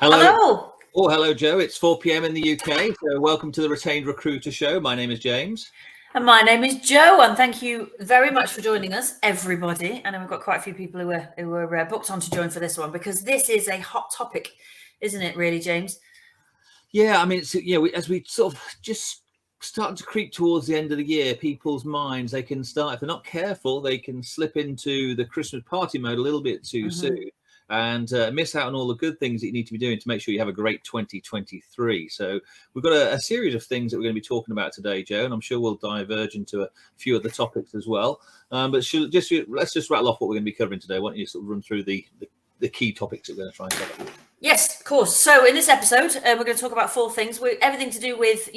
Hello. Hello. Oh, hello, Joe. It's 4 p.m. in the UK. So welcome to the Retained Recruiter Show. My name is James. And my name is Joe, and thank you very much for joining us, everybody. And we've got quite a few people who were booked on to join for this one, because this is a hot topic, isn't it, really, James? Yeah, I mean, it's, as we sort of just starting to creep towards the end of the year, people's minds, they can start, if they're not careful, they can slip into the Christmas party mode a little bit too soon and miss out on all the good things that you need to be doing to make sure you have a great 2023. So we've got a series of things that we're going to be talking about today, Joe, and I'm sure we'll diverge into a few of the topics as well. But let's just rattle off what we're going to be covering today. Why don't you sort of run through the key topics that we're going to try and cover? Yes, of course. So in this episode, we're going to talk about four things. Everything to do with,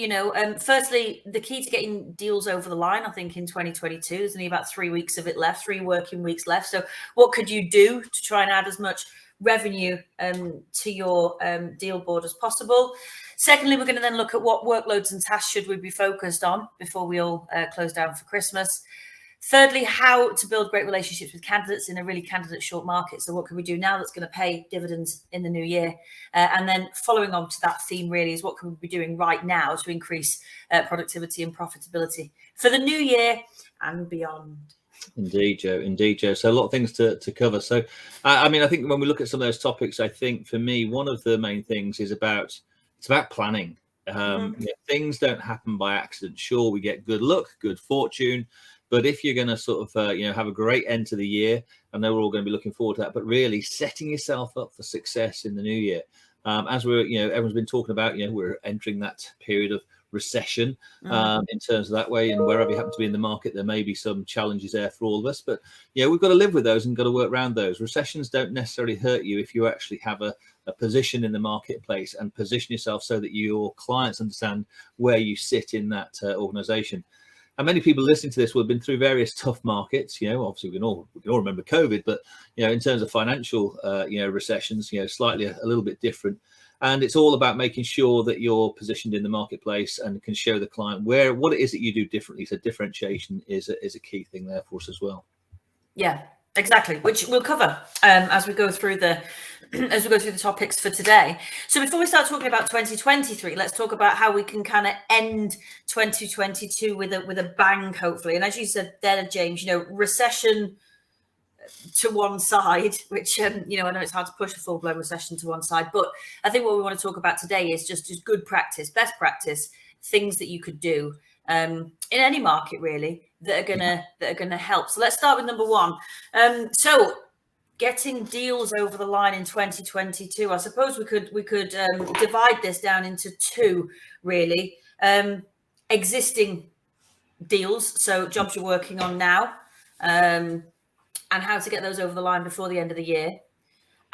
firstly, the key to getting deals over the line. I think in 2022, there's only about 3 weeks of it left, 3 working weeks left. So what could you do to try and add as much revenue to your deal board as possible? Secondly, we're going to then look at what workloads and tasks should we be focused on before we all close down for Christmas. Thirdly, how to build great relationships with candidates in a really candidate short market. So what can we do now that's going to pay dividends in the new year? And then following on to that theme really is what can we be doing right now to increase productivity and profitability for the new year and beyond. Indeed, Joe. So a lot of things to cover. So, I mean, I think when we look at some of those topics, I think for me, one of the main things is about planning. Things don't happen by accident. Sure, we get good luck, good fortune, but if you're going to sort of, have a great end to the year, I know we're all going to be looking forward to that, but really setting yourself up for success in the new year. As we're, everyone's been talking about, we're entering that period of recession in terms of that way, and wherever you happen to be in the market, there may be some challenges there for all of us, but we've got to live with those and got to work around those. Recessions don't necessarily hurt you if you actually have a position in the marketplace and position yourself so that your clients understand where you sit in that organization. And many people listening to this will have been through various tough markets. Obviously we can all remember COVID, but in terms of financial recessions, slightly a little bit different. And it's all about making sure that you're positioned in the marketplace and can show the client what it is that you do differently. So differentiation is a key thing there for us as well. Yeah, exactly, which we'll cover as we go through the topics for today. So before we start talking about 2023, let's talk about how we can kind of end 2022 with a bang, hopefully. And as you said there, James, recession to one side, which I know it's hard to push a full-blown recession to one side, but I think what we want to talk about today is just good practice, best practice, things that you could do in any market really that are gonna help. So let's start with number one. So getting deals over the line in 2022. I suppose we could divide this down into two really. Existing deals, so jobs you're working on now, and how to get those over the line before the end of the year.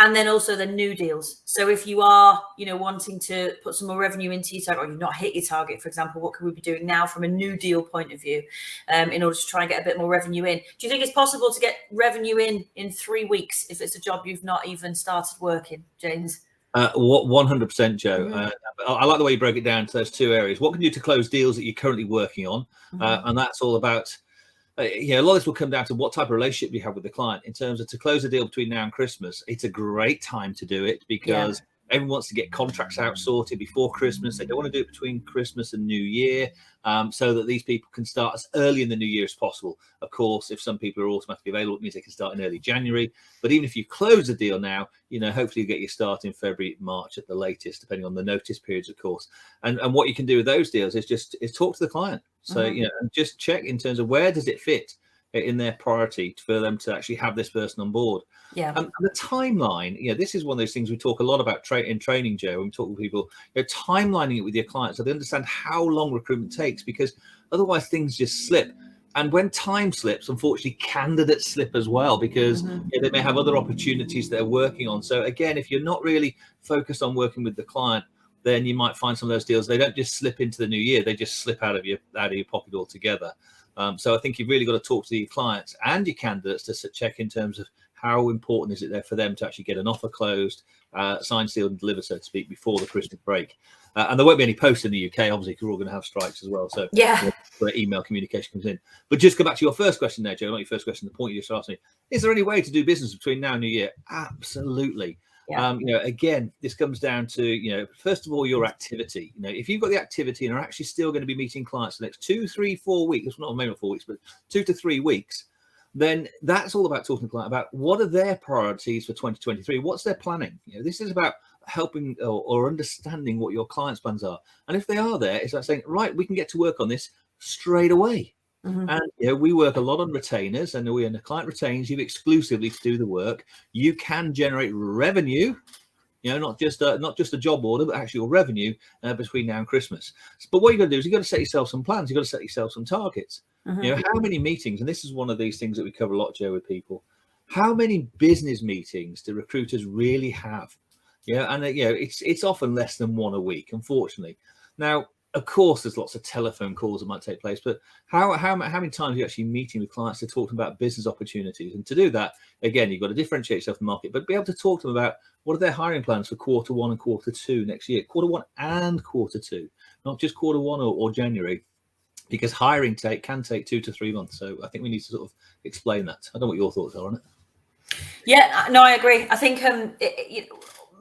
And then also the new deals. So if you are, wanting to put some more revenue into your target, or you've not hit your target, for example, what can we be doing now from a new deal point of view in order to try and get a bit more revenue in? Do you think it's possible to get revenue in 3 weeks if it's a job you've not even started working, James? 100%, Joe. I like the way you broke it down to those two areas. What can you do to close deals that you're currently working on? And that's all about a lot of this will come down to what type of relationship you have with the client. In terms of to close a deal between now and Christmas, it's a great time to do it because everyone wants to get contracts out sorted before Christmas. They don't want to do it between Christmas and New Year, so that these people can start as early in the new year as possible. Of course, if some people are automatically available, it means they can start in early January. But even if you close a deal now, hopefully you get your start in February, March at the latest, depending on the notice periods, of course. And what you can do with those deals is talk to the client. So, and just check in terms of where does it fit in their priority for them to actually have this person on board. And the timeline, this is one of those things we talk a lot about in training, Joe, when we talk with people, timelining it with your clients so they understand how long recruitment takes, because otherwise things just slip. And when time slips, unfortunately, candidates slip as well, because they may have other opportunities they're working on. So again, if you're not really focused on working with the client, then you might find some of those deals, they don't just slip into the new year, they just slip out of your pocket altogether. So I think you've really got to talk to your clients and your candidates to check in terms of how important is it there for them to actually get an offer closed, signed, sealed, and delivered, so to speak, before the Christmas break. And there won't be any posts in the UK, obviously, because we're all going to have strikes as well. So where email communication comes in. But just go back to your first question there, Joe, not your first question, the point you just asked me. Is there any way to do business between now and New Year? Absolutely. Again, this comes down to, first of all, your activity. If you've got the activity and are actually still going to be meeting clients the next 2, 3, 4 weeks, not maybe not 4 weeks, but 2 to 3 weeks, then that's all about talking to the client about what are their priorities for 2023. What's their planning? This is about helping or understanding what your clients' plans are. And if they are there, it's like saying, right, we can get to work on this straight away. And we work a lot on retainers, and when the client retains you exclusively to do the work, you can generate revenue, not just a job order, but actually your revenue between now and Christmas. But what you got to do is you got to set yourself some plans. You got to set yourself some targets. How many meetings, and this is one of these things that we cover a lot, Joe, with people. How many business meetings do recruiters really have? It's often less than one a week, unfortunately. Now, of course, there's lots of telephone calls that might take place, but how many times are you actually meeting with clients to talk about business opportunities? And to do that, again, you've got to differentiate yourself from the market, but be able to talk to them about what are their hiring plans for Q1 and Q2 next year, Q1 and Q2, not just Q1 or January, because hiring can take 2 to 3 months. So I think we need to sort of explain that. I don't know what your thoughts are on it. Yeah, no, I agree. I think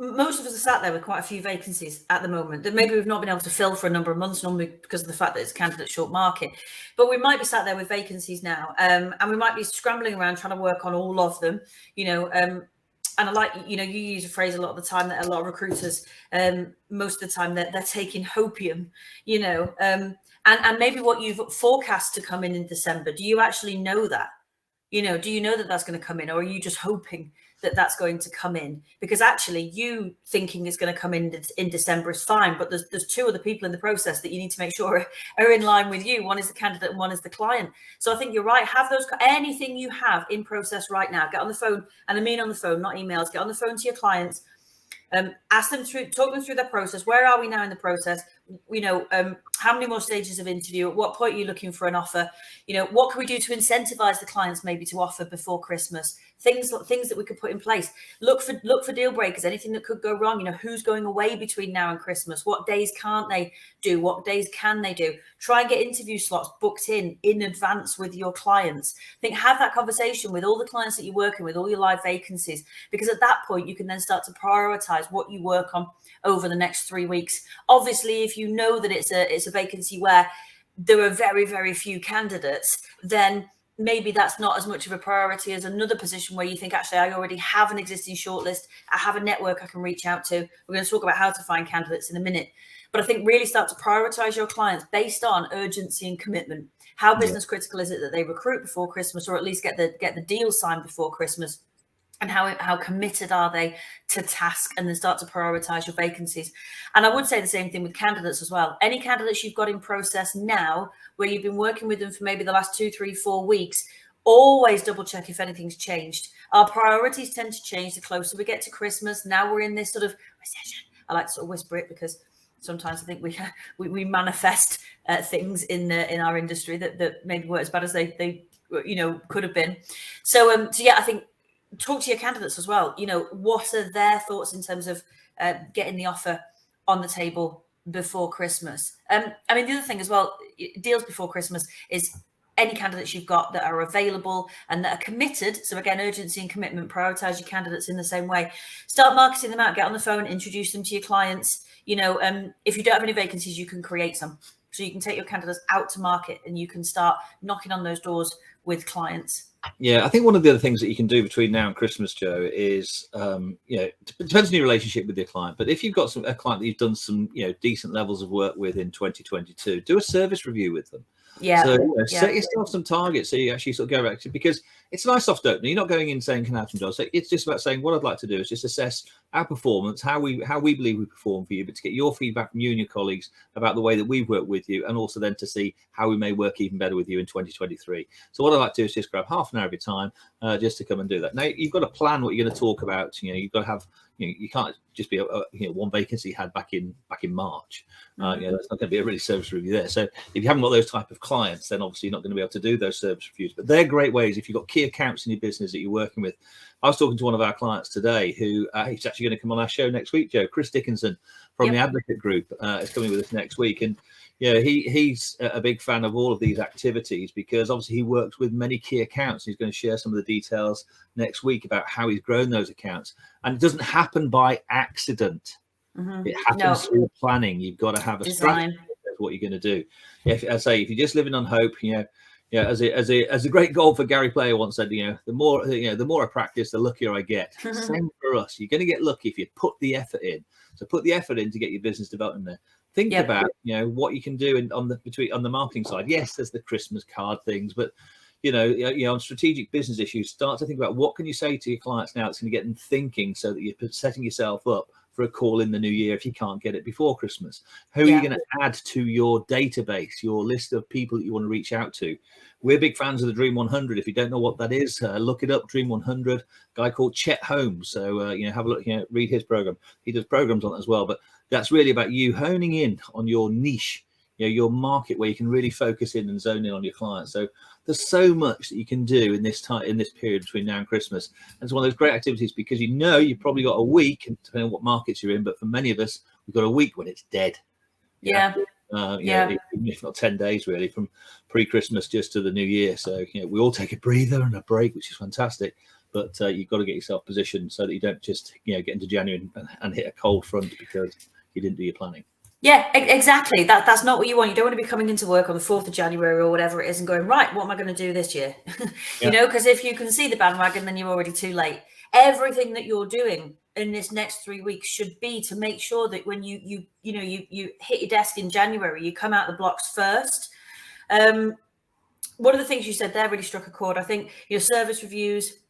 most of us are sat there with quite a few vacancies at the moment that maybe we've not been able to fill for a number of months, normally because of the fact that it's a candidate short market. But we might be sat there with vacancies now, and we might be scrambling around trying to work on all of them, and I like, you use a phrase a lot of the time that a lot of recruiters, most of the time, they're taking hopium, and maybe what you've forecast to come in December, do you actually know that? Do you know that that's going to come in, or are you just hoping that that's going to come in? Because actually you thinking it's going to come in December is fine, but there's 2 other people in the process that you need to make sure are in line with you. One is the candidate and one is the client. So I think you're right. Have anything you have in process right now, get on the phone, and I mean on the phone, not emails, get on the phone to your clients. Ask them talk them through their process. Where are we now in the process? How many more stages of interview? At what point are you looking for an offer? What can we do to incentivize the clients maybe to offer before Christmas? Things that we could put in place. Look for deal breakers, anything that could go wrong. Who's going away between now and Christmas? What days can't they do? What days can they do? Try and get interview slots booked in advance with your clients. Have that conversation with all the clients that you're working with, all your live vacancies, because at that point you can then start to prioritize what you work on over the next 3 weeks. Obviously, if you know that it's a vacancy where there are very, very few candidates, then maybe that's not as much of a priority as another position where you think, actually, I already have an existing shortlist. I have a network I can reach out to. We're going to talk about how to find candidates in a minute. But I think really start to prioritize your clients based on urgency and commitment. How business critical is it that they recruit before Christmas, or at least get the deal signed before Christmas? And how committed are they to task, and then start to prioritize your vacancies. And I would say the same thing with candidates as well. Any candidates you've got in process now, where you've been working with them for maybe the last 2, 3, 4 weeks, always double check if anything's changed. Our priorities tend to change the closer we get to Christmas. Now we're in this sort of recession. I like to sort of whisper it because sometimes I think we manifest things in our industry that maybe weren't as bad as they could have been. So yeah, I think talk to your candidates as well. What are their thoughts in terms of getting the offer on the table before Christmas? The other thing as well, deals before Christmas, is any candidates you've got that are available and that are committed. So again, urgency and commitment, prioritize your candidates in the same way. Start marketing them out, get on the phone, introduce them to your clients. If you don't have any vacancies, you can create some. So you can take your candidates out to market and you can start knocking on those doors with clients. Yeah, I think one of the other things that you can do between now and Christmas, Joe, is it depends on your relationship with your client. But if you've got a client that you've done some decent levels of work with in 2022, do a service review with them. Yeah. So set yourself some targets so you actually sort of go back to, because it's a nice soft opener. You're not going in saying, can I have some jobs? So it's just about saying, what I'd like to do is just assess our performance, how we believe we perform for you, but to get your feedback from you and your colleagues about the way that we've worked with you, and also then to see how we may work even better with you in 2023. So what I'd like to do is just grab half an hour of your time just to come and do that. Now you've got to plan what you're going to talk about. You've got to have, you can't just be one vacancy you had back in March. That's not going to be a really service review there. So if you haven't got those type of clients, then obviously you're not going to be able to do those service reviews. But they're great ways if you've got key accounts in your business that you're working with. I was talking to one of our clients today who he's actually going to come on our show next week, Joe. Chris Dickinson from the Advocate Group is coming with us next week. And Yeah, he's a big fan of all of these activities because obviously he works with many key accounts. He's going to share some of the details next week about how he's grown those accounts. And it doesn't happen by accident. It happens through planning. You've got to have a strategy of what you're going to do. If you're just living on hope, as a great golfer Gary Player once said, the more I practice, the luckier I get. Same for us. You're going to get lucky if you put the effort in. So put the effort in to get your business development there. Think about what you can do on the marketing side. Yes, there's the Christmas card things, but on strategic business issues, start to think about what can you say to your clients now that's going to get them thinking, so that you're setting yourself up for a call in the new year if you can't get it before Christmas. Who are you going to add to your database, your list of people that you want to reach out to? We're big fans of the Dream 100. If you don't know what that is, look it up. Dream 100, guy called Chet Holmes. So have a look, read his program. He does programs on it as well, but that's really about you honing in on your niche, your market, where you can really focus in and zone in on your clients. So there's so much that you can do in this period between now and Christmas. And it's one of those great activities because you've probably got a week, depending on what markets you're in, but for many of us, we've got a week when it's dead. If not 10 days really, from pre-Christmas just to the new year. So we all take a breather and a break, which is fantastic. But you've got to get yourself positioned so that you don't just get into January and hit a cold front because you didn't do your planning. Yeah, exactly. That's not what you want. You don't want to be coming into work on the 4th of January or whatever it is and going, right, what am I going to do this year? Because if you can see the bandwagon, then you're already too late. Everything that you're doing in this next 3 weeks should be to make sure that when you hit your desk in January, you come out the blocks first. One of the things you said there really struck a chord. I think your service reviews,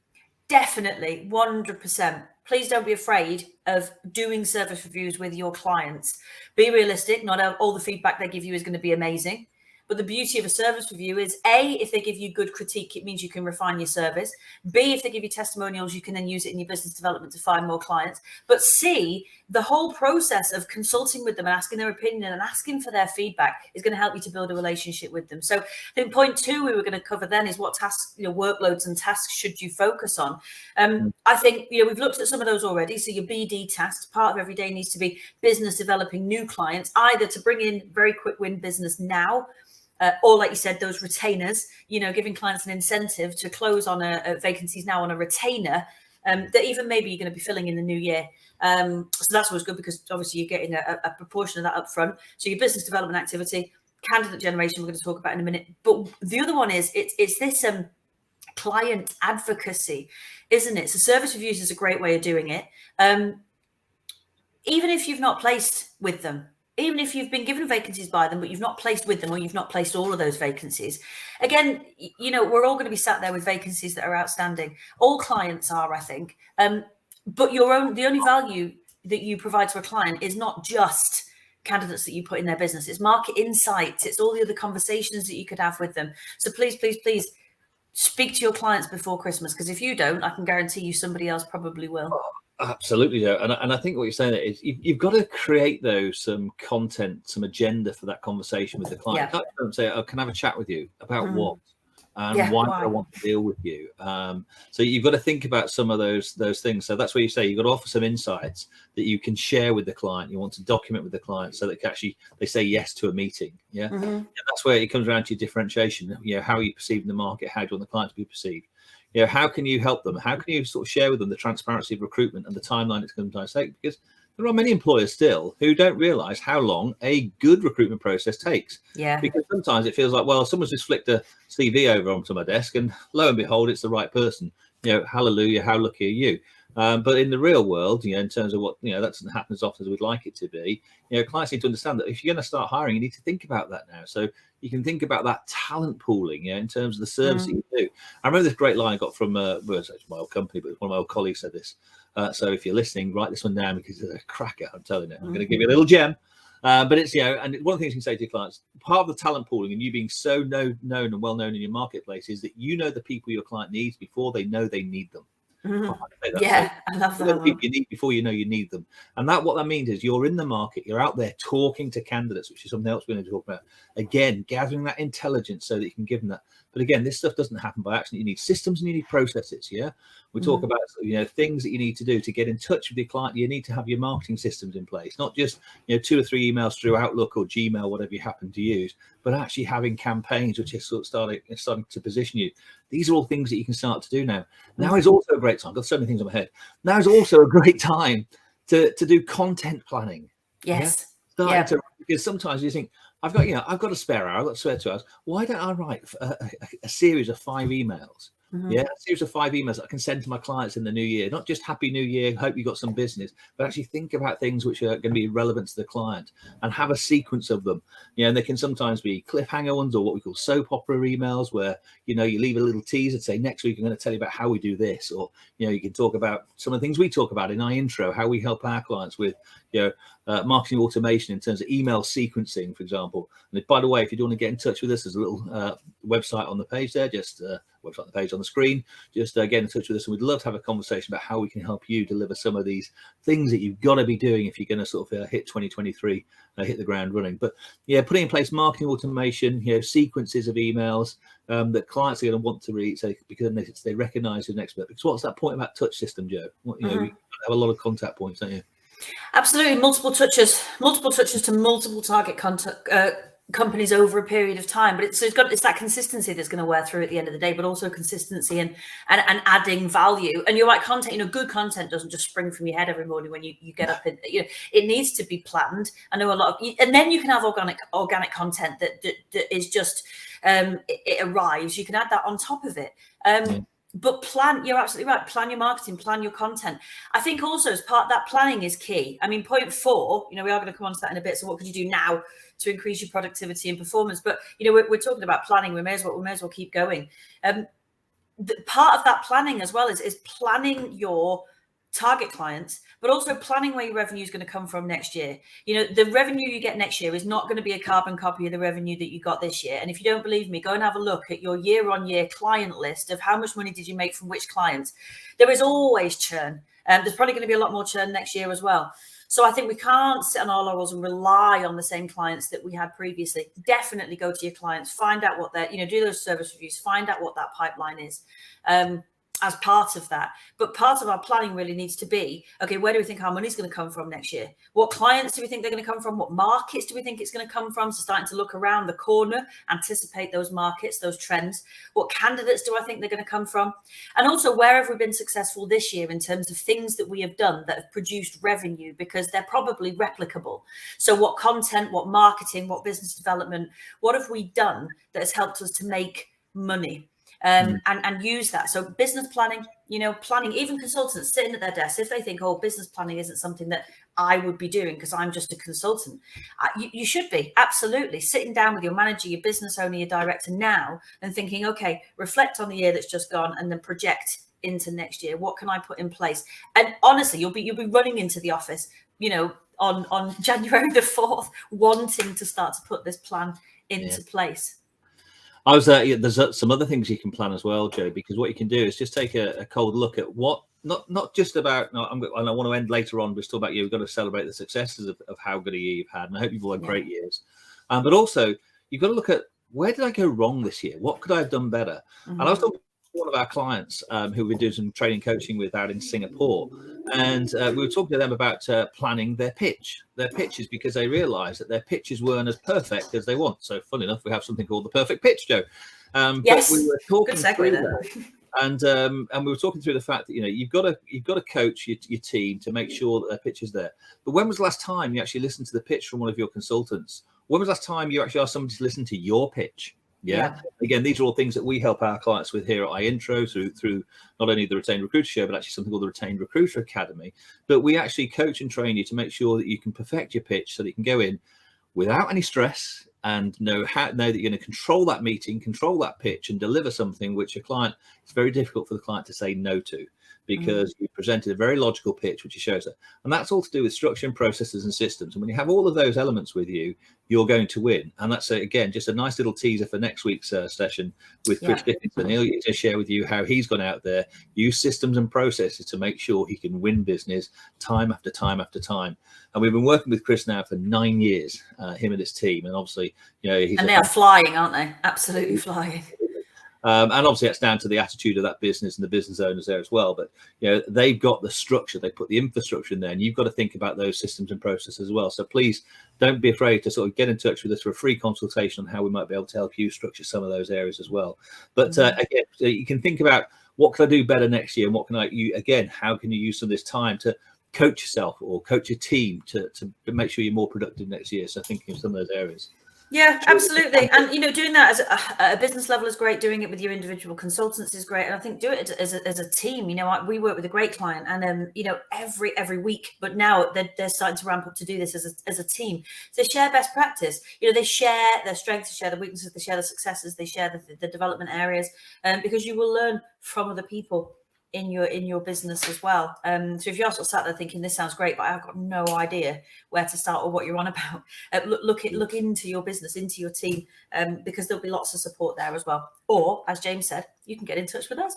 definitely 100%. Please don't be afraid of doing service reviews with your clients. Be realistic. Not all the feedback they give you is going to be amazing. But the beauty of a service review is, A, if they give you good critique, it means you can refine your service. B, if they give you testimonials, you can then use it in your business development to find more clients. But C, the whole process of consulting with them and asking their opinion and asking for their feedback is going to help you to build a relationship with them. So I think point 2 we were going to cover then is what tasks, workloads and tasks should you focus on. I think, we've looked at some of those already. So your BD tasks, part of every day needs to be business developing new clients, either to bring in very quick win business now, or like you said, those retainers, giving clients an incentive to close on a vacancies now on a retainer that even maybe you're going to be filling in the new year. So that's always good because obviously you're getting a proportion of that up front. So your business development activity, candidate generation, we're going to talk about in a minute. But the other one is it's this client advocacy, isn't it? So service reviews is a great way of doing it. Even if you've not placed with them, even if you've been given vacancies by them, but you've not placed with them, or you've not placed all of those vacancies. Again, we're all going to be sat there with vacancies that are outstanding. All clients are, I think. But the only value that you provide to a client is not just candidates that you put in their business. It's market insights. It's all the other conversations that you could have with them. So please, please, please speak to your clients before Christmas, because if you don't, I can guarantee you somebody else probably will. Absolutely, yeah. And I think what you're saying is you've got to create some content, some agenda for that conversation with the client. You can't say, "Oh, can I have a chat with you about what and why I want to deal with you?" So you've got to think about some of those things. So that's where you say you've got to offer some insights that you can share with the client. You want to document with the client so that they say yes to a meeting. Yeah, and that's where it comes around to your differentiation. How are you perceiving the market? How do you want the client to be perceived? How can you help them? How can you sort of share with them the transparency of recruitment and the timeline it's going to take? Because there are many employers still who don't realize how long a good recruitment process takes. Yeah. Because sometimes it feels like, well, someone's just flicked a CV over onto my desk and lo and behold, it's the right person. Hallelujah, how lucky are you? But in the real world, in terms of what, that doesn't happen as often as we'd like it to be. Clients need to understand that if you're going to start hiring, you need to think about that now. So you can think about that talent pooling, in terms of the service that you do. I remember this great line I got from, it's my old company, but one of my old colleagues said this. So if you're listening, write this one down because it's a cracker, I'm telling you. I'm going to give you a little gem. But it's, and one of the things you can say to your clients, part of the talent pooling and you being so known and well known in your marketplace is that the people your client needs before they know they need them. Yeah, I love that. People you need before you know you need them, and what that means is you're in the market, you're out there talking to candidates, which is something else we're going to talk about. Again, gathering that intelligence so that you can give them that. But again, this stuff doesn't happen by accident. You need systems and you need processes. Yeah, We talk about, things that you need to do to get in touch with your client. You need to have your marketing systems in place, not just 2 or 3 emails through Outlook or Gmail, whatever you happen to use, but actually having campaigns which are sort of starting to position you. These are all things that you can start to do now. Now is also a great time. I've got so many things on my head. Now is also a great time to do content planning. Yes. Because sometimes you think, I've got a spare hour, I've got a spare 2 hours. Why don't I write a series of 5 emails? A series of 5 emails that I can send to my clients in the new year. Not just Happy New Year, hope you got some business, but actually think about things which are going to be relevant to the client and have a sequence of them. And they can sometimes be cliffhanger ones, or what we call soap opera emails, where you leave a little teaser to say, next week I'm going to tell you about how we do this, or you can talk about some of the things we talk about in our intro, how we help our clients with marketing automation in terms of email sequencing, for example. And by the way, if you do want to get in touch with us, there's a little website on the page there, just website on the page on the screen. Just get in touch with us, and we'd love to have a conversation about how we can help you deliver some of these things that you've got to be doing if you're going to sort of hit 2023, hit the ground running. But putting in place marketing automation, sequences of emails that clients are going to want to read, so because they recognize who's an expert. Because what's that point about touch system, Joe? We have a lot of contact points, don't you? Absolutely, multiple touches to multiple target companies over a period of time. But it's that consistency that's going to wear through at the end of the day, but also consistency and adding value. And you're right, content, good content doesn't just spring from your head every morning when you get up. It needs to be planned. I know a lot of, and then you can have organic content that is just it arrives. You can add that on top of it. But you're absolutely right. Plan your marketing, plan your content. I think also as part of that, planning is key. I mean, point 4, we are going to come on to that in a bit. So what could you do now to increase your productivity and performance? But, we're talking about planning. We may as well keep going. Part of that planning as well is planning your target clients, but also planning where your revenue is going to come from next year. The revenue you get next year is not going to be a carbon copy of the revenue that you got this year. And if you don't believe me, go and have a look at your year-on-year client list of how much money did you make from which clients. There is always churn. There's probably going to be a lot more churn next year as well. So I think we can't sit on our laurels and rely on the same clients that we had previously. Definitely go to your clients, find out what they're, do those service reviews, find out what that pipeline is. As part of that. But part of our planning really needs to be, okay, where do we think our money's going to come from next year? What clients do we think they're going to come from? What markets do we think it's going to come from? So starting to look around the corner, anticipate those markets, those trends. What candidates do I think they're going to come from? And also, where have we been successful this year in terms of things that we have done that have produced revenue, because they're probably replicable. So what content, what marketing, what business development, what have we done that has helped us to make money? And use that. So business planning, planning, even consultants sitting at their desks, if they think, business planning isn't something that I would be doing because I'm just a consultant, you should be absolutely sitting down with your manager, your business owner, your director now and thinking, okay, reflect on the year that's just gone and then project into next year. What can I put in place? And honestly, you'll be running into the office, on January the 4th, wanting to start to put this plan into place. There's some other things you can plan as well, Joe, because what you can do is just take a cold look at what, not just about, and I want to end later on, but still about we've got to celebrate the successes of how good a year you've had. And I hope you've all had great years. But also, you've got to look at, where did I go wrong this year? What could I have done better? And I was talking to one of our clients who we do some training coaching with out in Singapore. And we were talking to them about planning their pitches, because they realized that their pitches weren't as perfect as they want. So funny enough, we have something called the perfect pitch, Joe. Yes, but we were talking good segue through there. That. And we were talking through the fact that you've got to coach your team to make sure that their pitch is there. But when was the last time you actually listened to the pitch from one of your consultants? When was the last time you actually asked somebody to listen to your pitch? Yeah. Again, these are all things that we help our clients with here at iIntro through not only the Retained Recruiter Show, but actually something called the Retained Recruiter Academy. But we actually coach and train you to make sure that you can perfect your pitch so that you can go in without any stress and know that you're going to control that meeting, control that pitch, and deliver something which a client, it's very difficult for the client to say no to, because you presented a very logical pitch, which shows that. And that's all to do with structure and processes and systems. And when you have all of those elements with you, you're going to win. And that's, again, just a nice little teaser for next week's session with Chris Dickinson. He'll get to share with you how he's gone out there, use systems and processes to make sure he can win business time after time after time. And we've been working with Chris now for 9 years, him and his team. And obviously, and they are flying, aren't they? Absolutely flying. And obviously that's down to the attitude of that business and the business owners there as well. But they've got the structure, they put the infrastructure in there, and you've got to think about those systems and processes as well. So please don't be afraid to sort of get in touch with us for a free consultation on how we might be able to help you structure some of those areas as well. But again, so you can think about, what can I do better next year, and what can how can you use some of this time to coach yourself or coach your team to make sure you're more productive next year. So thinking of some of those areas. Yeah, absolutely. And, doing that as a business level is great. Doing it with your individual consultants is great. And I think do it as a team. We work with a great client and, every week, but now they're starting to ramp up to do this as a team. So they share best practice. They share their strengths, they share the weaknesses, they share the successes, they share the development areas, because you will learn from other people in your business as well. So if you're sort of sat there thinking this sounds great, but I've got no idea where to start or what you're on about, look into your business, into your team, because there'll be lots of support there as well. Or, as James said, you can get in touch with us.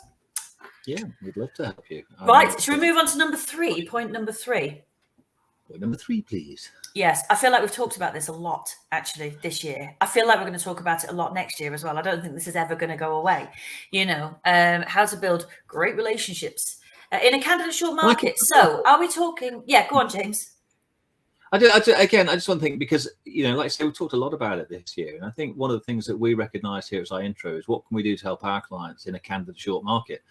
Yeah, we'd love to help you. Right, should we move on to number 3? Point number 3. Point number 3, please. Yes, I feel like we've talked about this a lot, actually, this year. I feel like we're going to talk about it a lot next year as well. I don't think this is ever going to go away. How to build great relationships in a candidate short market. So are we talking? Yeah, go on, James. I just want to think, because, like I say, we've talked a lot about it this year. And I think one of the things that we recognize here as our intro is, what can we do to help our clients in a candidate short market?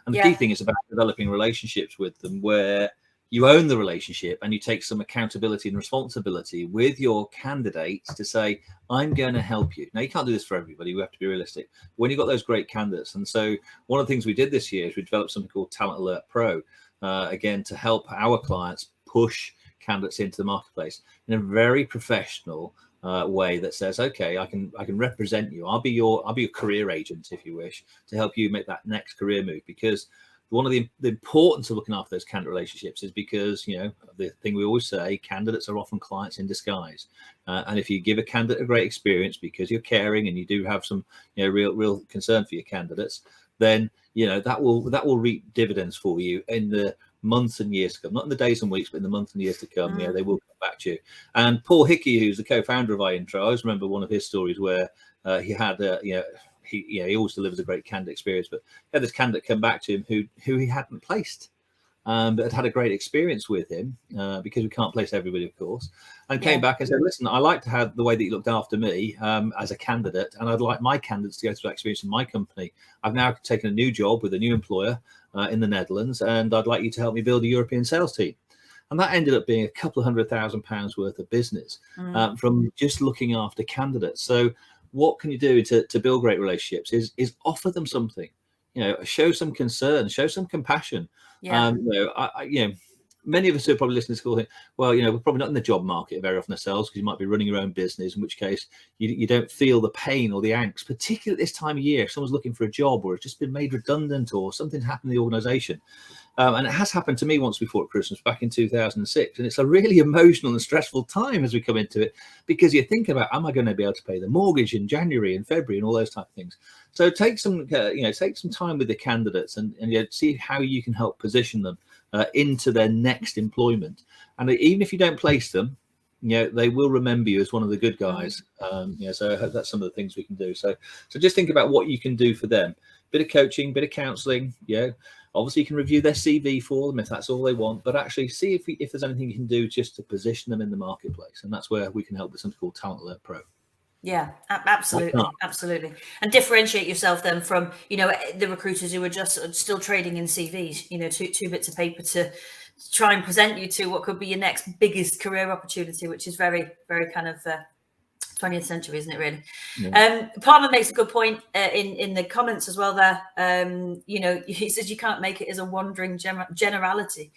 And the key thing is about developing relationships with them where you own the relationship and you take some accountability and responsibility with your candidates to say, I'm going to help you. Now, you can't do this for everybody. We have to be realistic. When you've got those great candidates. And so one of the things we did this year is we developed something called Talent Alert Pro, again, to help our clients push candidates into the marketplace in a very professional way that says, okay, I can represent you. I'll be your career agent, if you wish, to help you make that next career move. Because one of the importance of looking after those candidate relationships is because, the thing we always say, candidates are often clients in disguise. And if you give a candidate a great experience because you're caring and you do have some, real concern for your candidates, then, that will reap dividends for you in the months and years to come, not in the days and weeks, but in the months and years to come. They will come back to you. And Paul Hickey, who's the co-founder of iIntro, I always remember one of his stories where he had, he always delivers a great candidate experience, but he had this candidate come back to him who he hadn't placed, but had a great experience with him, because we can't place everybody, of course, and came back and said, listen, I like to have the way that you looked after me as a candidate, and I'd like my candidates to go through that experience in my company. I've now taken a new job with a new employer in the Netherlands, and I'd like you to help me build a European sales team. And that ended up being a couple of £100,000 worth of business from just looking after candidates. So what can you do to build great relationships is offer them something, show some concern, show some compassion. Many of us who are probably listening to school think, well, we're probably not in the job market very often ourselves, because you might be running your own business, in which case you don't feel the pain or the angst, particularly at this time of year. If someone's looking for a job, or it's just been made redundant, or something's happened in the organization. And it has happened to me once before at Christmas back in 2006. And it's a really emotional and stressful time as we come into it, because you think about, am I going to be able to pay the mortgage in January and February and all those type of things? So take some time with the candidates and see how you can help position them into their next employment. And even if you don't place them, they will remember you as one of the good guys. So I hope that's some of the things we can do. So just think about what you can do for them. Bit of coaching, bit of counselling. Obviously you can review their CV for them if that's all they want, but actually see if there's anything you can do just to position them in the marketplace. And that's where we can help with something called Talent Alert Pro. Yeah, absolutely. And differentiate yourself then from, the recruiters who are just still trading in CVs, two bits of paper to try and present you to what could be your next biggest career opportunity, which is very, very kind of 20th century, isn't it, really? Palmer makes a good point in the comments as well there. He says you can't make it as a wandering generality.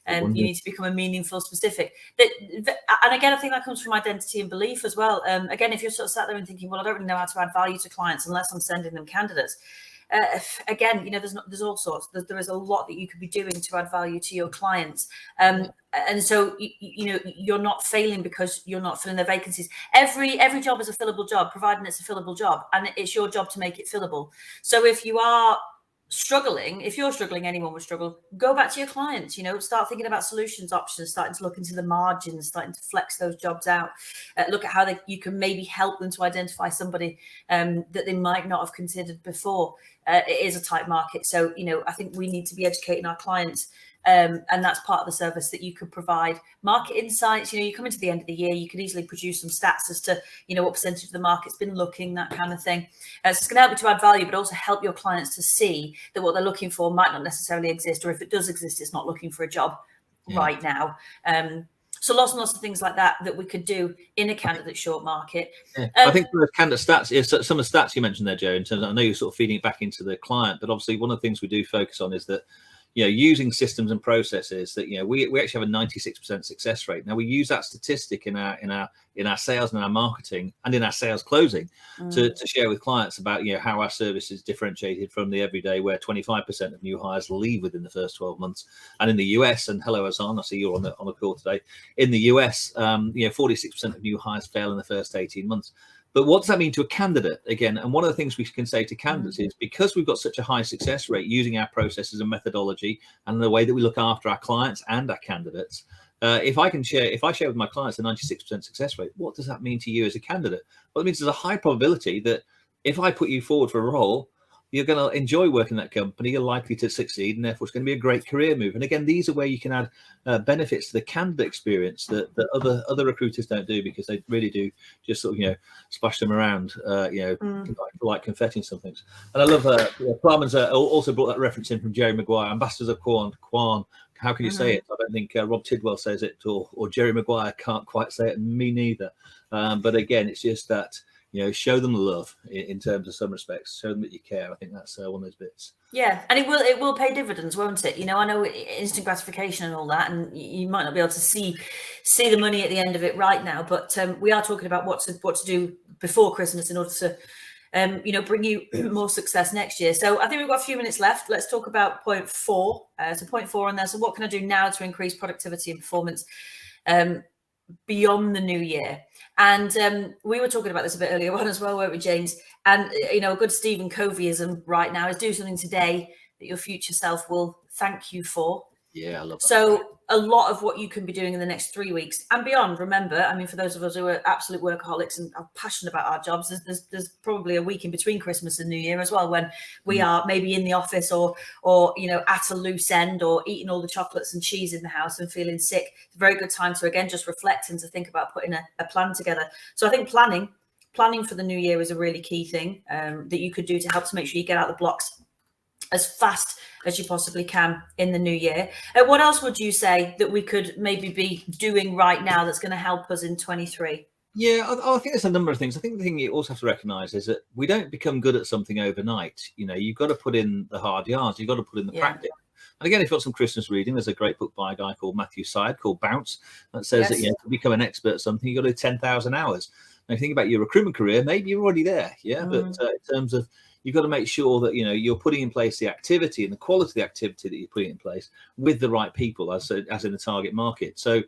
You need to become a meaningful specific. And again, I think that comes from identity and belief as well. Again, if you're sort of sat there and thinking, well, I don't really know how to add value to clients unless I'm sending them candidates. Again, there's all sorts. There is a lot that you could be doing to add value to your clients. And so, you're not failing because you're not filling their vacancies. Every job is a fillable job, providing it's a fillable job, and it's your job to make it fillable. So if you are struggling, if you're struggling, anyone would struggle, go back to your clients, start thinking about solutions options, starting to look into the margins, starting to flex those jobs out, look at how you can maybe help them to identify somebody that they might not have considered before. It is a tight market. So, I think we need to be educating our clients. And that's part of the service that you could provide. Market insights, you come into the end of the year, you could easily produce some stats as to, what percentage of the market's been looking, that kind of thing. So it's going to help you to add value, but also help your clients to see that what they're looking for might not necessarily exist, or if it does exist, it's not looking for a job right now. So lots and lots of things like that we could do in a candidate short market. I think for the candidate stats, some of the stats you mentioned there, Joe, in terms of, I know you're sort of feeding it back into the client, but obviously one of the things we do focus on is that, using systems and processes that, we actually have a 96% success rate. Now we use that statistic in our sales and our marketing and in our sales closing to share with clients about, how our service is differentiated from the everyday, where 25% of new hires leave within the first 12 months. And in the US, and hello, Azan, I see you're on the call today. In the US, 46% of new hires fail in the first 18 months. But what does that mean to a candidate? Again, and one of the things we can say to candidates is, because we've got such a high success rate using our processes and methodology and the way that we look after our clients and our candidates, if I share with my clients a 96% success rate, what does that mean to you as a candidate? Well, it means there's a high probability that if I put you forward for a role, you're going to enjoy working in that company, you're likely to succeed, and therefore it's going to be a great career move. And again, these are where you can add benefits to the candidate experience that other recruiters don't do, because they really do just sort of, splash them around, like confetti and some things. And I love, Plowman's also brought that reference in from Jerry Maguire, Ambassadors of Quan. How can you say it? I don't think Rob Tidwell says it, or Jerry Maguire can't quite say it, and me neither. But again, it's just that, show them love in terms of some respects. Show them that you care. I think that's one of those bits. Yeah, and it will pay dividends, won't it? I know instant gratification and all that, and you might not be able to see the money at the end of it right now, but we are talking about what to do before Christmas in order to bring you more success next year. So I think we've got a few minutes left. Let's talk about point 4. So point 4 on there. So what can I do now to increase productivity and performance beyond the new year? And we were talking about this a bit earlier on as well, weren't we, James? And a good Stephen Coveyism right now is do something today that your future self will thank you for. Yeah, I love that. So a lot of what you can be doing in the next 3 weeks and beyond. Remember, I mean, for those of us who are absolute workaholics and are passionate about our jobs, there's probably a week in between Christmas and New Year as well, when we are maybe in the office or at a loose end, or eating all the chocolates and cheese in the house and feeling sick. It's a very good time to, again, just reflect and to think about putting a plan together. So I think planning for the new year is a really key thing that you could do to help to make sure you get out the blocks as fast as you possibly can in the new year. What else would you say that we could maybe be doing right now that's going to help us in 23? Yeah, I think there's a number of things. I think the thing you also have to recognize is that we don't become good at something overnight. You've got to put in the hard yards. You've got to put in the practice. And again, if you've got some Christmas reading, there's a great book by a guy called Matthew Syed called Bounce that says that to become an expert at something, you've got to do 10,000 hours. Now, if you think about your recruitment career, maybe you're already there. But in terms of, you've got to make sure that you're putting in place the activity and the quality of the activity that you're putting in place with the right people, as in the target market. So,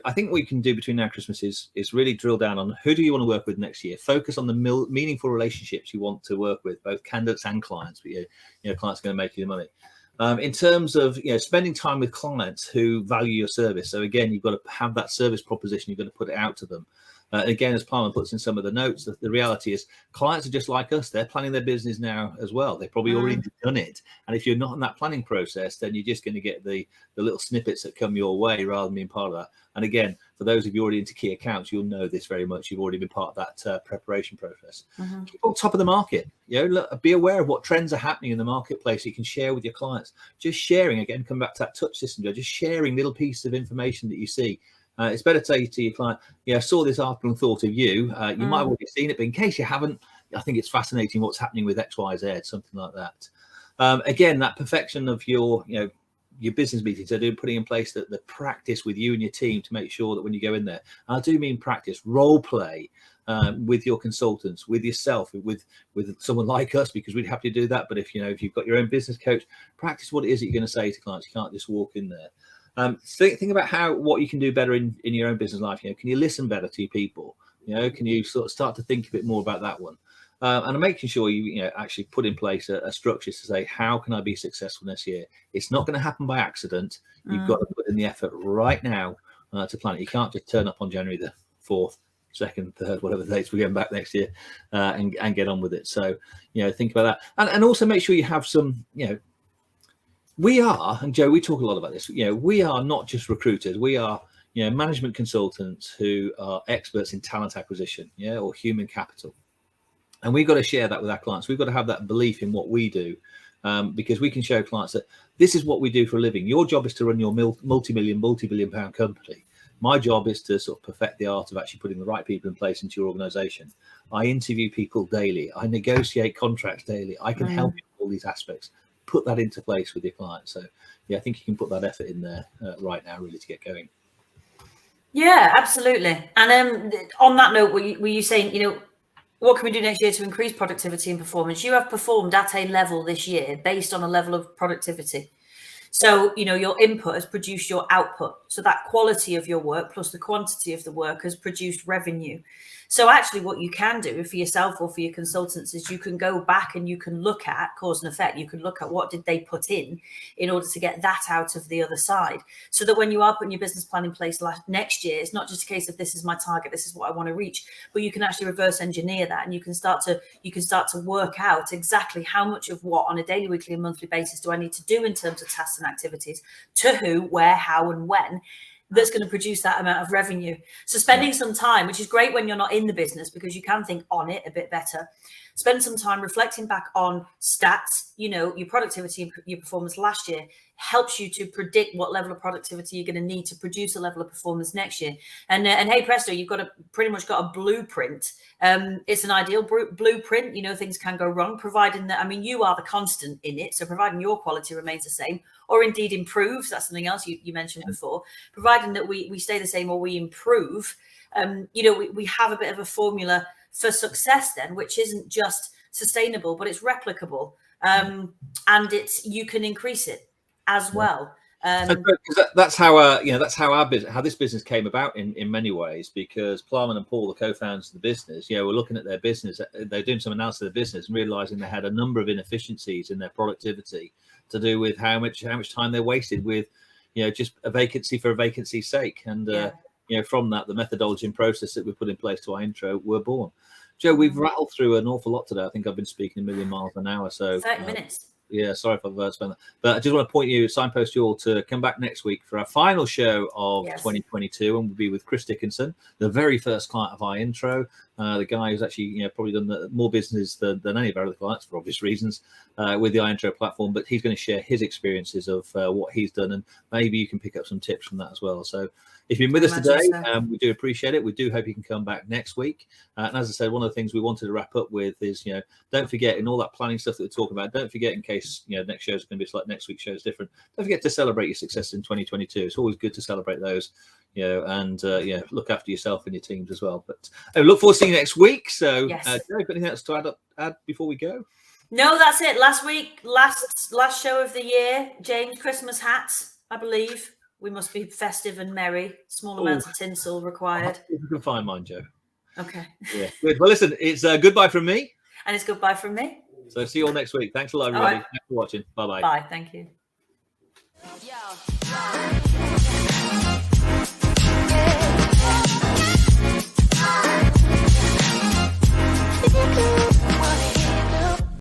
I think what you can do between now and Christmas is really drill down on who do you want to work with next year. Focus on the meaningful relationships you want to work with, both candidates and clients. But clients are going to make you the money. In terms of spending time with clients who value your service. So again, you've got to have that service proposition. You've got to put it out to them. Again, as Palmer puts in some of the notes, the reality is clients are just like us. They're planning their business now as well. They've probably already done it. And if you're not in that planning process, then you're just going to get the little snippets that come your way rather than being part of that. And again, for those of you already into key accounts, you'll know this very much. You've already been part of that preparation process. Keep on top of the market. Be aware of what trends are happening in the marketplace. You can share with your clients. Just sharing, again, come back to that touch system, just sharing little pieces of information that you see. It's better to say to your client, I saw this article and thought of you. You might have already seen it, but in case you haven't, I think it's fascinating what's happening with X, Y, Z, something like that. Again, that perfection of your business meetings, putting in place the practice with you and your team to make sure that when you go in there, and I do mean practice, role play with your consultants, with yourself, with someone like us, because we'd have to do that. But if you've got your own business coach, practice what it is that you're going to say to clients. You can't just walk in there. Think about what you can do better in your own business life. Can you listen better to your people? Can you sort of start to think a bit more about that one? and making sure you actually put in place a structure to say, how can I be successful this year? It's not going to happen by accident. You've got to put in the effort right now to plan it. You can't just turn up on January the 4th, 2nd, 3rd, whatever the dates we're going back next year, and get on with it. So, think about that. And also make sure you have some, we are, and Joe, we talk a lot about this, we are not just recruiters. We are, management consultants who are experts in talent acquisition, or human capital. And we've got to share that with our clients. We've got to have that belief in what we do, because we can show clients that this is what we do for a living. Your job is to run your multi-billion pound company. My job is to sort of perfect the art of actually putting the right people in place into your organization. I interview people daily. I negotiate contracts daily. I can help you with all these aspects. Put that into place with your clients. So, I think you can put that effort in there right now, really, to get going. Yeah, absolutely. And on that note, were you saying, what can we do next year to increase productivity and performance? You have performed at a level this year based on a level of productivity. So, your input has produced your output. So that quality of your work plus the quantity of the work has produced revenue. So actually what you can do for yourself or for your consultants is you can go back and you can look at cause and effect. You can look at what did they put in order to get that out of the other side. So that when you are putting your business plan in place next year, it's not just a case of this is my target, this is what I want to reach, but you can actually reverse engineer that, and you can start to work out exactly how much of what on a daily, weekly and monthly basis do I need to do in terms of tasks and activities, to who, where, how and when, that's going to produce that amount of revenue. So spending some time, which is great when you're not in the business because you can think on it a bit better, spend some time reflecting back on stats, your productivity and your performance last year helps you to predict what level of productivity you're going to need to produce a level of performance next year. And hey presto, you've pretty much got a blueprint. It's an ideal blueprint. Things can go wrong, providing that, you are the constant in it. So providing your quality remains the same, or indeed improves, that's something else you mentioned before, providing that we stay the same or we improve, we have a bit of a formula for success then, which isn't just sustainable, but it's replicable, and you can increase it as well. That's how this business came about in many ways, because Plowman and Paul, the co-founders of the business, were looking at their business. They're doing some analysis of the business and realizing they had a number of inefficiencies in their productivity to do with how much time they wasted with, just a vacancy for a vacancy's sake. And from that, the methodology and process that we put in place to our intro were born. Joe, we've rattled through an awful lot today. I think I've been speaking a million miles an hour. So 30 minutes. Yeah, sorry if I've spent that. But I just want to signpost you all to come back next week for our final show of 2022, and we'll be with Chris Dickinson, the very first client of our intro, the guy who's actually probably done more business than any of our other clients for obvious reasons with the iIntro platform. But he's going to share his experiences of what he's done, and maybe you can pick up some tips from that as well. So if you've been with us today, we do appreciate it. We do hope you can come back next week. And as I said, one of the things we wanted to wrap up with is, don't forget, in all that planning stuff that we're talking about, don't forget, in case, next show is going to be like next week's show is different, don't forget to celebrate your success in 2022. It's always good to celebrate those, and look after yourself and your teams as well. But I look forward to seeing you next week. So, anything else to add before we go? No, that's it. Last week, last show of the year, James, Christmas hats, I believe. We must be festive and merry. Small amounts of tinsel required. If you can find mine, Joe. Okay. Yeah, good. Well, listen, it's goodbye from me. And it's goodbye from me. So see you all next week. Thanks a lot, everybody. Thanks for watching. Bye-bye. Bye. Thank you.